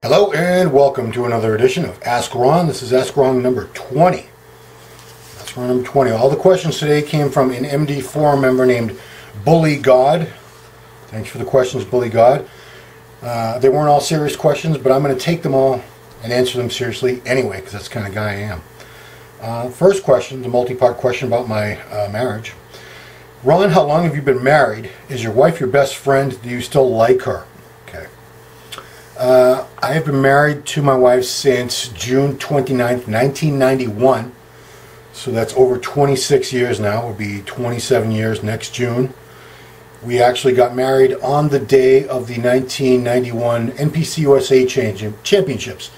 Hello and welcome to another edition of Ask Ron. This is Ask Ron number 20. Ask Ron number 20. All the questions today came from an MD forum member named Bully God. Thanks for the questions, Bully God. They weren't all serious questions, but I'm going to take them all and answer them seriously anyway, because that's the kind of guy I am. First question, the multi-part question about my marriage. Ron, how long have you been married? Is your wife your best friend? Do you still like her? Okay. I have been married to my wife since June 29th, 1991. So that's over 26 years now. It will be 27 years next June. We actually got married on the day of the 1991 NPC USA Championships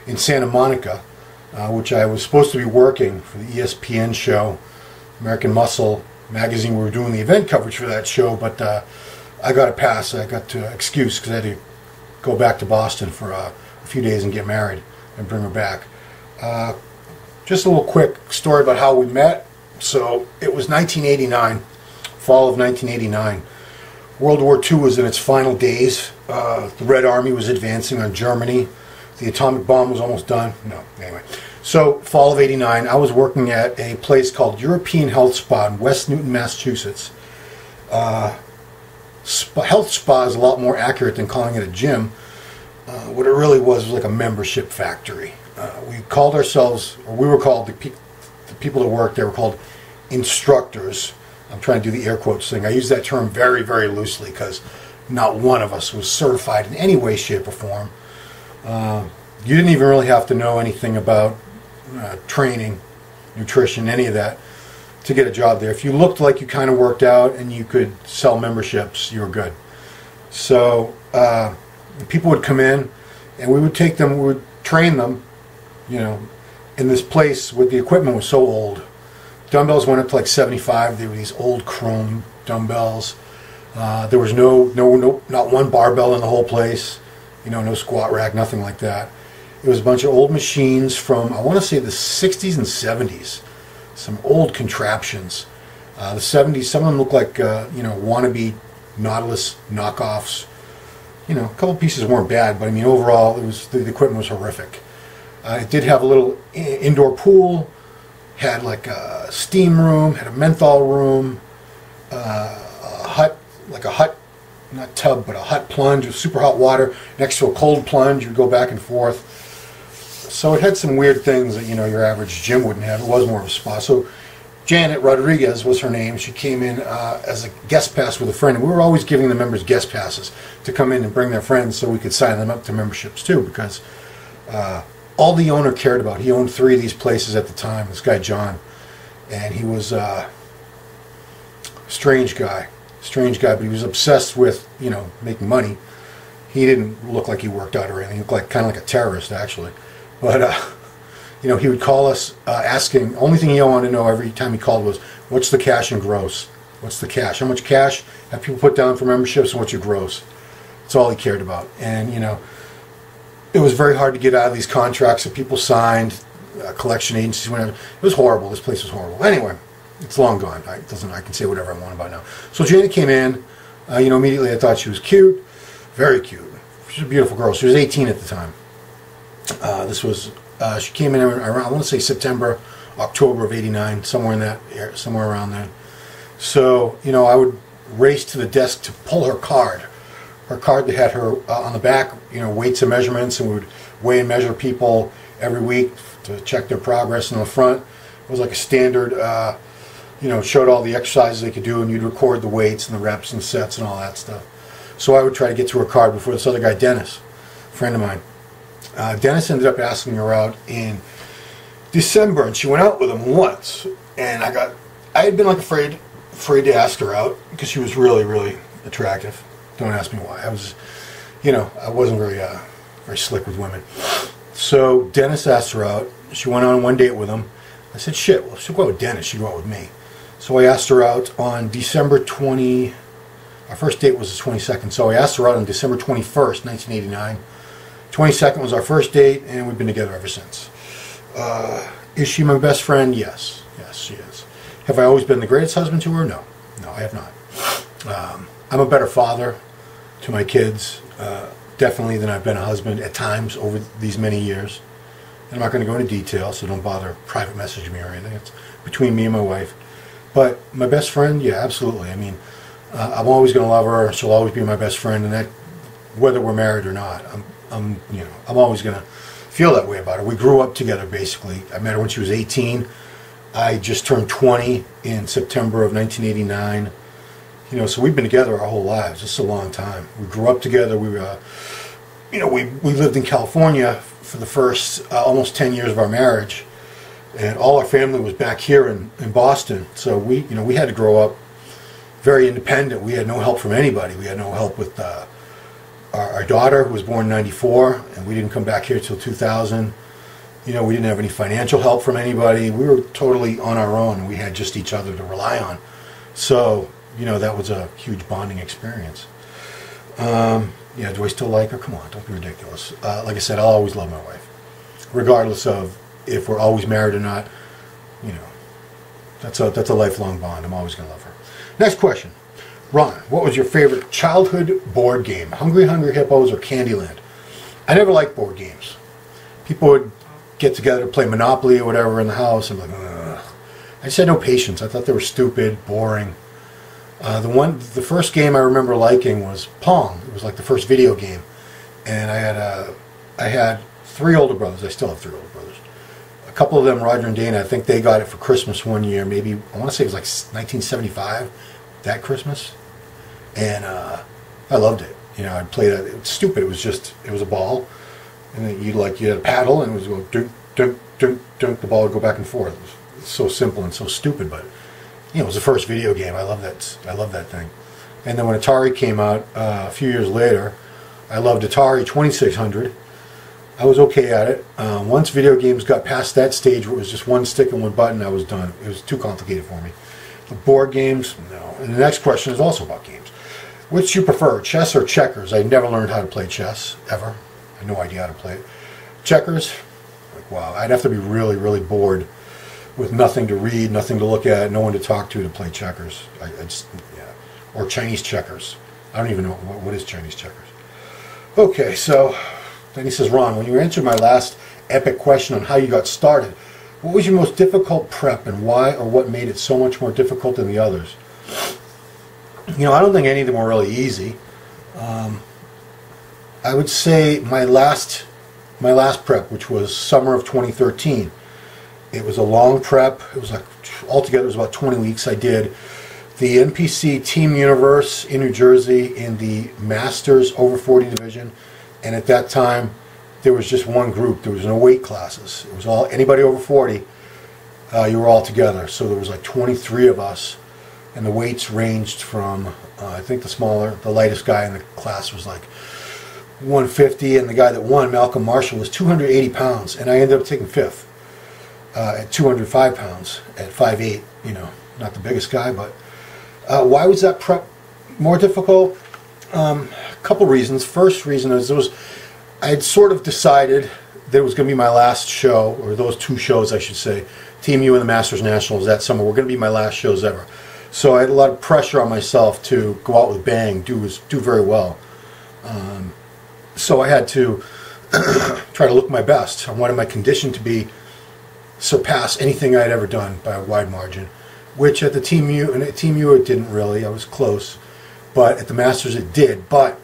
in Santa Monica, which I was supposed to be working for the ESPN show, American Muscle magazine. We were doing the event coverage for that show, but I got a pass. I got to excuse because I had to go back to Boston for a few days and get married and bring her back. Just a little quick story about how we met. So it was 1989, fall of 1989. World War II was in its final days. The Red Army was advancing on Germany. The atomic bomb was almost done. No, anyway. So fall of '89, I was working at a place called European Health Spa in West Newton, Massachusetts. Health spa is a lot more accurate than calling it a gym. What it really was like a membership factory. We called ourselves, or we were called, the people that worked there were called instructors. I'm trying to do the air quotes thing. I use that term very, very loosely because not one of us was certified in any way, shape, or form. You didn't even really have to know anything about training, nutrition, any of that to get a job there. If you looked like you kind of worked out and you could sell memberships, you were good. So people would come in and we would take them, we would train them, you know, in this place where the equipment was so old. Dumbbells went up to like 75. They were these old chrome dumbbells. There was not one barbell in the whole place. You know, no squat rack, nothing like that. It was a bunch of old machines from, I want to say, the 60s and 70s. Some old contraptions. The 70s, some of them look like, you know, wannabe Nautilus knockoffs. You know, a couple pieces weren't bad, but I mean, overall, it was the equipment was horrific. It did have a little indoor pool, had like a steam room, had a menthol room, a hot, not tub, but a hot plunge with super hot water next to a cold plunge. You'd go back and forth. So it had some weird things that, you know, your average gym wouldn't have. It was more of a spa. So Janet Rodriguez was her name. She came in as a guest pass with a friend. And we were always giving the members guest passes to come in and bring their friends so we could sign them up to memberships too, because all the owner cared about, he owned 3 of these places at the time, this guy John. And he was a strange guy, but he was obsessed with, you know, making money. He didn't look like he worked out or anything. He looked like kind of like a terrorist, actually. But, you know, he would call us asking, only thing he wanted to know every time he called was, what's the cash and gross? What's the cash? How much cash have people put down for memberships and what's your gross? That's all he cared about. And, you know, it was very hard to get out of these contracts that people signed, collection agencies, whatever. It was horrible. This place was horrible. Anyway, it's long gone. I can say whatever I want about it now. So Janet came in. You know, immediately I thought she was cute. Very cute. She's a beautiful girl. She was 18 at the time. She came in around, I want to say September, October of '89, somewhere around there. So, you know, I would race to the desk to pull her card that had her on the back, you know, weights and measurements, and we would weigh and measure people every week to check their progress. And on the front, it was like a standard, you know, showed all the exercises they could do, and you'd record the weights and the reps and sets and all that stuff. So I would try to get to her card before this other guy, Dennis, a friend of mine. Dennis ended up asking her out in December, and she went out with him once. And I had been like afraid to ask her out because she was really, really attractive. Don't ask me why. You know, I wasn't very slick with women. So Dennis asked her out. She went on one date with him. I said, shit, well, she'll go out with Dennis. She'd go out with me. So I asked her out on December 20. Our first date was the 22nd. So I asked her out on December 21st, 1989. 22nd was our first date, and we've been together ever since. Is she my best friend? Yes. Yes, she is. Have I always been the greatest husband to her? No. No, I have not. I'm a better father to my kids. definitely than I've been a husband at times over these many years. I'm not going to go into detail, so don't bother private messaging me or anything. It's between me and my wife. But my best friend, yeah, absolutely. I mean, I'm always going to love her. She'll always be my best friend, and that, whether we're married or not, I'm always going to feel that way about her. We grew up together, basically. I met her when she was 18. I just turned 20 in September of 1989. So we've been together our whole lives. This is a long time. We grew up together. We lived in California for the first almost 10 years of our marriage, and all our family was back here in Boston. So we had to grow up very independent. We had no help from anybody. We had no help with our daughter, who was born in '94, and we didn't come back here till 2000. We didn't have any financial help from anybody. We were totally on our own, and we had just each other to rely on. So that was a huge bonding experience. Yeah, do I still like her? Come on, don't be ridiculous. Like I said, I'll always love my wife, regardless of if we're always married or not. That's a lifelong bond. I'm always going to love her. Next question. Ron, what was your favorite childhood board game? Hungry Hungry Hippos or Candyland? I never liked board games. People would get together to play Monopoly or whatever in the house. I'm like, ugh. I just had no patience. I thought they were stupid, boring. The first game I remember liking was Pong. It was like the first video game, and I had 3 older brothers. I still have 3 older brothers. A couple of them, Roger and Dana, I think they got it for Christmas one year. Maybe I want to say it was like 1975, that Christmas, and I loved it. I played it. It was stupid. It was a ball, and then you had a paddle, and it was going dunk, dunk, dunk, dunk. The ball would go back and forth. It was so simple and so stupid, but. It was the first video game. I love that thing. And then when Atari came out a few years later, I loved Atari 2600. I was okay at it. Once video games got past that stage where it was just one stick and one button, I was done. It was too complicated for me. The board games, no. And the next question is also about games. Which you prefer, chess or checkers? I never learned how to play chess, ever. I had no idea how to play it. Checkers, like, wow, I'd have to be really, really bored with nothing to read, nothing to look at, no one to talk to play checkers. Or Chinese checkers. I don't even know what is Chinese checkers. Okay, so then he says, Ron, when you answered my last epic question on how you got started, what was your most difficult prep and why, or what made it so much more difficult than the others? I don't think any of them were really easy. I would say my last prep, which was summer of 2013. It was a long prep. It was altogether it was about 20 weeks. I did the NPC Team Universe in New Jersey in the Masters over 40 division, and at that time there was just one group. There was no weight classes. It was all anybody over 40. You were all together. So there was like 23 of us, and the weights ranged from I think the lightest guy in the class was like 150, and the guy that won, Malcolm Marshall, was 280 pounds, and I ended up taking 5th. At 205 pounds, at 5'8", not the biggest guy, but why was that prep more difficult? A couple reasons. First reason is I had sort of decided that it was going to be my last show, or those 2 shows, I should say. Team U and the Masters Nationals that summer were going to be my last shows ever. So I had a lot of pressure on myself to go out with a bang, do very well. So I had to try to look my best. I wanted my condition to surpass anything I had ever done by a wide margin, which at the Team U it didn't really. I was close, but at the Masters it did. But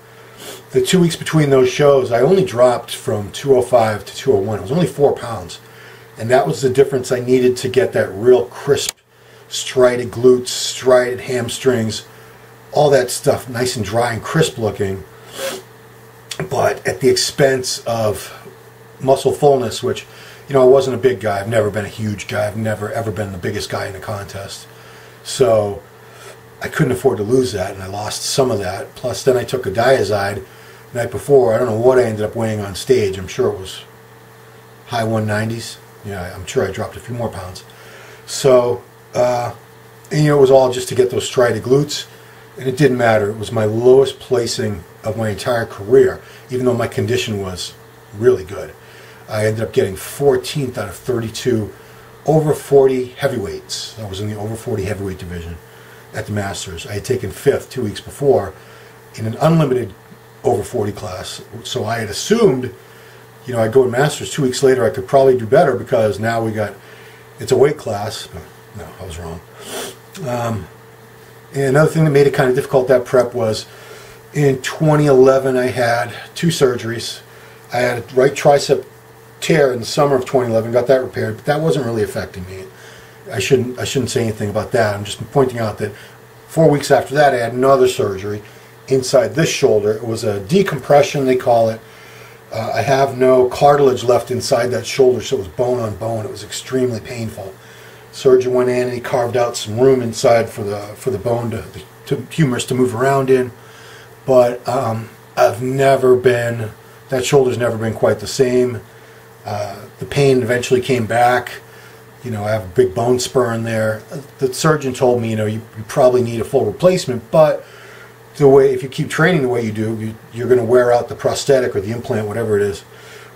the 2 weeks between those shows, I only dropped from 205 to 201. It was only 4 pounds, and that was the difference I needed to get that real crisp, striated glutes, striated hamstrings, all that stuff nice and dry and crisp looking, but at the expense of muscle fullness, which I wasn't a big guy. I've never been a huge guy. I've never, ever been the biggest guy in the contest. So I couldn't afford to lose that, and I lost some of that. Plus, then I took a Diazide the night before. I don't know what I ended up weighing on stage. I'm sure it was high 190s. I'm sure I dropped a few more pounds. So, it was all just to get those striated glutes, and it didn't matter. It was my lowest placing of my entire career, even though my condition was really good. I ended up getting 14th out of 32 over 40 heavyweights. I was in the over 40 heavyweight division at the Masters. I had taken 5th 2 weeks before in an unlimited over 40 class. So I had assumed, I'd go to Masters 2 weeks later, I could probably do better because now it's a weight class. No, I was wrong. And another thing that made it kind of difficult, that prep, was in 2011 I had 2 surgeries. I had a right tricep tear in the summer of 2011, got that repaired, but that wasn't really affecting me. I shouldn't say anything about that. I'm just pointing out that 4 weeks after that I had another surgery inside this shoulder. It was a decompression, they call it. I have no cartilage left inside that shoulder, so it was bone on bone. It was extremely painful. Surgeon went in and he carved out some room inside for the bone to humerus to move around in. But that shoulder's never been quite the same. The pain eventually came back. I have a big bone spur in there. The surgeon told me, you probably need a full replacement, but if you keep training the way you do, you're going to wear out the prosthetic or the implant, whatever it is,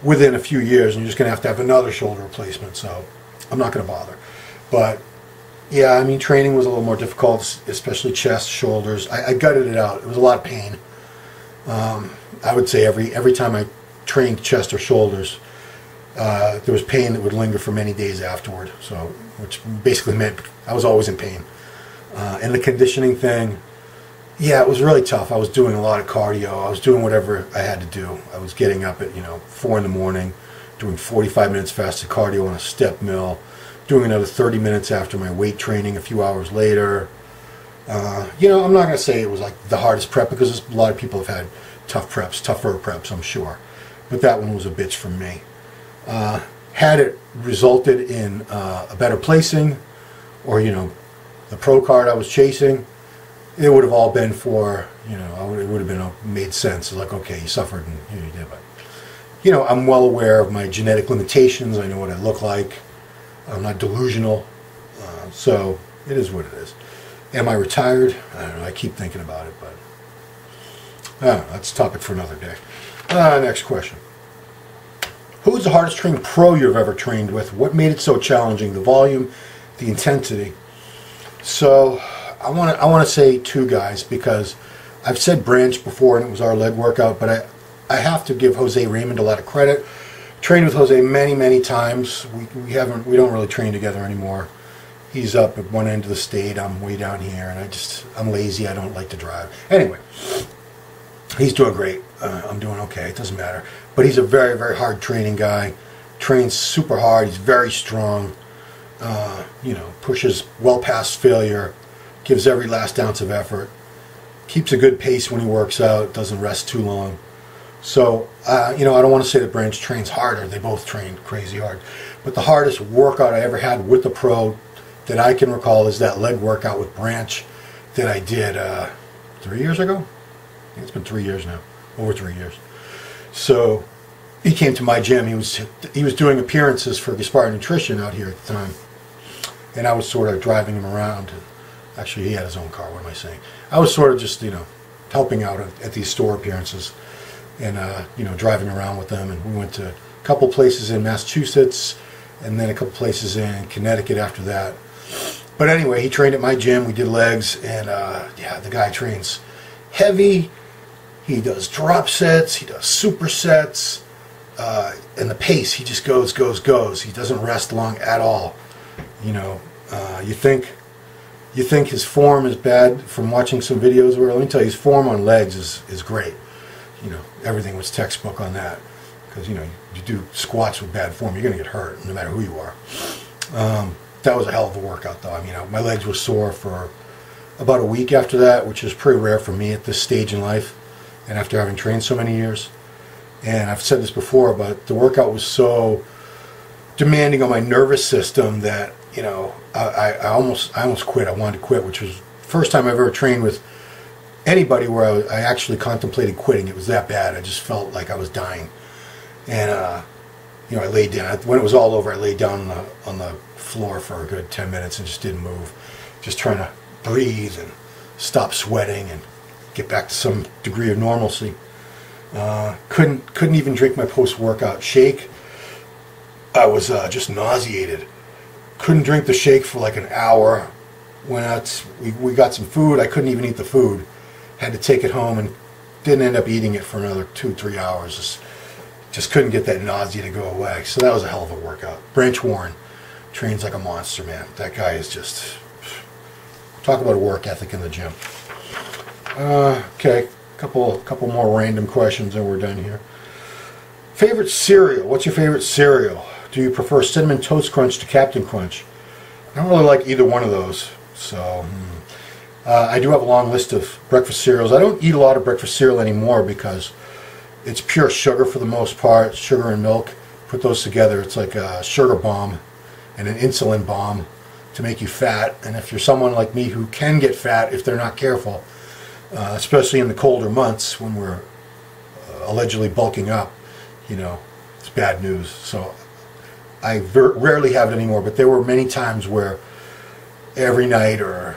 within a few years, and you're just going to have another shoulder replacement. So I'm not going to bother. But yeah, training was a little more difficult, especially chest, shoulders. I gutted it out. It was a lot of pain. I would say every time I trained chest or shoulders, there was pain that would linger for many days afterward. So, which basically meant I was always in pain. And the conditioning thing, yeah, it was really tough. I was doing a lot of cardio. I was doing whatever I had to do. I was getting up at 4 in the morning, doing 45 minutes fasted cardio on a step mill, doing another 30 minutes after my weight training a few hours later. I'm not going to say it was like the hardest prep, because a lot of people have had tougher preps, I'm sure. But that one was a bitch for me. Had it resulted in a better placing, or the pro card I was chasing, it would have all been for, it would have been made sense. It's like, okay, you suffered and you did, but I'm well aware of my genetic limitations. I know what I look like. I'm not delusional, so it is what it is. Am I retired? I don't know. I keep thinking about it, but that's a topic for another day. Next question. Who's the hardest trained pro you've ever trained with? What made it so challenging? The volume, the intensity. So I want to say 2 guys, because I've said Branch before and it was our leg workout, but I have to give Jose Raymond a lot of credit. Trained with Jose many times. We don't really train together anymore. He's up at one end of the state, I'm way down here, and I'm lazy, I don't like to drive. Anyway, he's doing great. I'm doing okay, it doesn't matter. But he's a very hard training guy. Trains super hard, he's very strong. Pushes well past failure, gives every last ounce of effort, keeps a good pace when he works out, doesn't rest too long. So, I don't want to say that Branch trains harder. They both train crazy hard. But the hardest workout I ever had with the pro that I can recall is that leg workout with Branch that I did 3 years ago. I think it's been 3 years now, over 3 years. So he came to my gym. He was doing appearances for Gaspar Nutrition out here at the time, and I was sort of driving him around. Actually, he had his own car. What am I saying? I was sort of just helping out at these store appearances, and driving around with them. And we went to a couple places in Massachusetts, and then a couple places in Connecticut after that. But anyway, he trained at my gym. We did legs, and the guy trains heavy. He does drop sets. He does supersets. And the pace, he just goes. He doesn't rest long at all. You think his form is bad from watching some videos. Where let me tell you, his form on legs is great. Everything was textbook on that, because you do squats with bad form, you're going to get hurt no matter who you are. That was a hell of a workout, though. My legs were sore for about a week after that, which is pretty rare for me at this stage in life, and after having trained so many years. And I've said this before, but the workout was so demanding on my nervous system that I almost quit. I wanted to quit, which was the first time I've ever trained with anybody where I actually contemplated quitting. It was that bad. I just felt like I was dying. And I laid down. When it was all over, I laid down on the floor for a good 10 minutes and just didn't move, just trying to breathe and stop sweating and get back to some degree of normalcy. Couldn't even drink my post-workout shake. I was just nauseated. Couldn't drink the shake for like an hour. We got some food. I couldn't even eat the food. Had to take it home and didn't end up eating it for another 2-3 hours. Just couldn't get that nausea to go away. So that was a hell of a workout. Branch Warren trains like a monster, man. That guy is just, talk about a work ethic in the gym. Okay, couple more random questions and we're done here. Favorite cereal? What's your favorite cereal? Do you prefer Cinnamon Toast Crunch to Captain Crunch? I don't really like either one of those. So I do have a long list of breakfast cereals. I don't eat a lot of breakfast cereal anymore because it's pure sugar for the most part, sugar and milk. Put those together, it's like a sugar bomb and an insulin bomb to make you fat. And if you're someone like me who can get fat if they're not careful, especially in the colder months when we're allegedly bulking up, you know, it's bad news. So I rarely have it anymore, but there were many times where every night or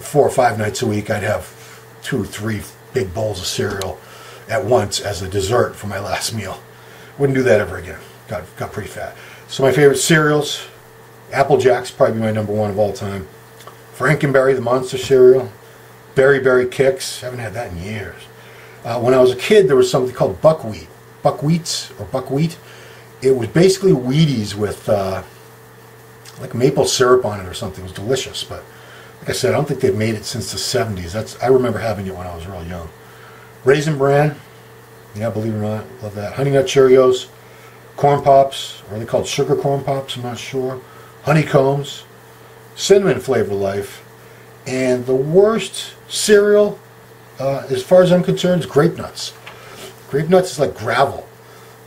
4 or 5 nights a week I'd have 2 or 3 big bowls of cereal at once as a dessert for my last meal. Wouldn't do that ever again. Got pretty fat. So my favorite cereals, Apple Jacks, probably my #1 of all time. Frankenberry, the monster cereal. Berry Berry Kicks, haven't had that in years. When I was a kid, there was something called buckwheat. Buckwheat. It was basically Wheaties with like maple syrup on it or something. It was delicious, but like I said, I don't think they've made it since the 70s. I remember having it when I was real young. Raisin Bran, yeah, believe it or not, love that. Honey Nut Cheerios, Corn Pops, or are they called Sugar Corn Pops? I'm not sure. Honeycombs, Cinnamon Flavor Life, and the worst cereal, as far as I'm concerned, is Grape Nuts. Grape Nuts is like gravel.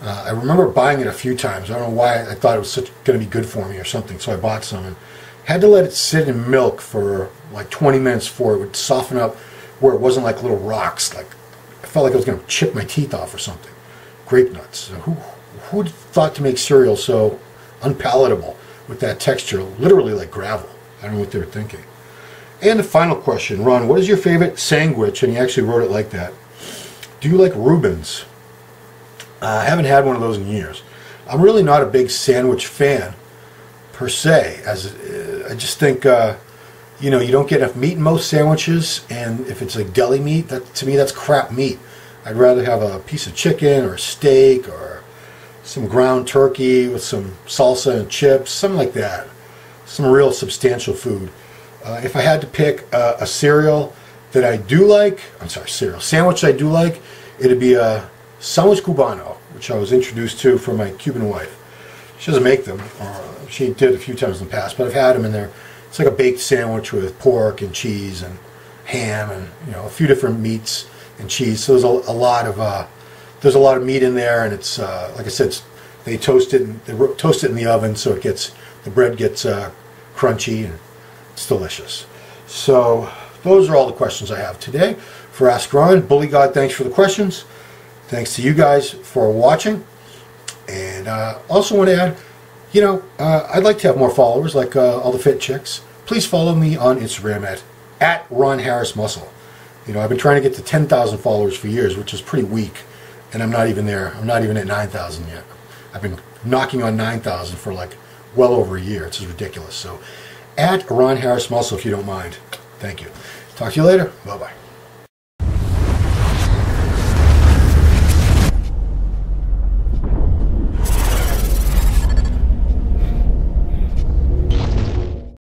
I remember buying it a few times. I don't know why I thought it was going to be good for me or something, so I bought some and had to let it sit in milk for like 20 minutes before it would soften up where it wasn't like little rocks. Like I felt like I was going to chip my teeth off or something. Grape Nuts. Who'd thought to make cereal so unpalatable with that texture, literally like gravel? I don't know what they were thinking. And the final question, Ron, what is your favorite sandwich? And he actually wrote it like that. Do you like Reubens? I haven't had one of those in years. I'm really not a big sandwich fan, per se. I just think, you don't get enough meat in most sandwiches, and if it's like deli meat, to me that's crap meat. I'd rather have a piece of chicken or a steak or some ground turkey with some salsa and chips, something like that. Some real substantial food. If I had to pick a cereal that I do like, sandwich I do like, it'd be a Sandwich Cubano, which I was introduced to from my Cuban wife. She doesn't make them, or she did a few times in the past, but I've had them in there. It's like a baked sandwich with pork and cheese and ham and a few different meats and cheese. So there's a lot of meat in there, and it's like I said, they toast it in the oven so the bread gets crunchy and it's delicious. So those are all the questions I have today for Ask Ron. Bully God, thanks for the questions. Thanks to you guys for watching. And also want to add, I'd like to have more followers like all the fit chicks. Please follow me on Instagram at Ron Harris Muscle. I've been trying to get to 10,000 followers for years, which is pretty weak. And I'm not even there. I'm not even at 9,000 yet. I've been knocking on 9,000 for like well over a year. It's just ridiculous. So at Ron Harris Muscle, if you don't mind. Thank you. Talk to you later. Bye-bye.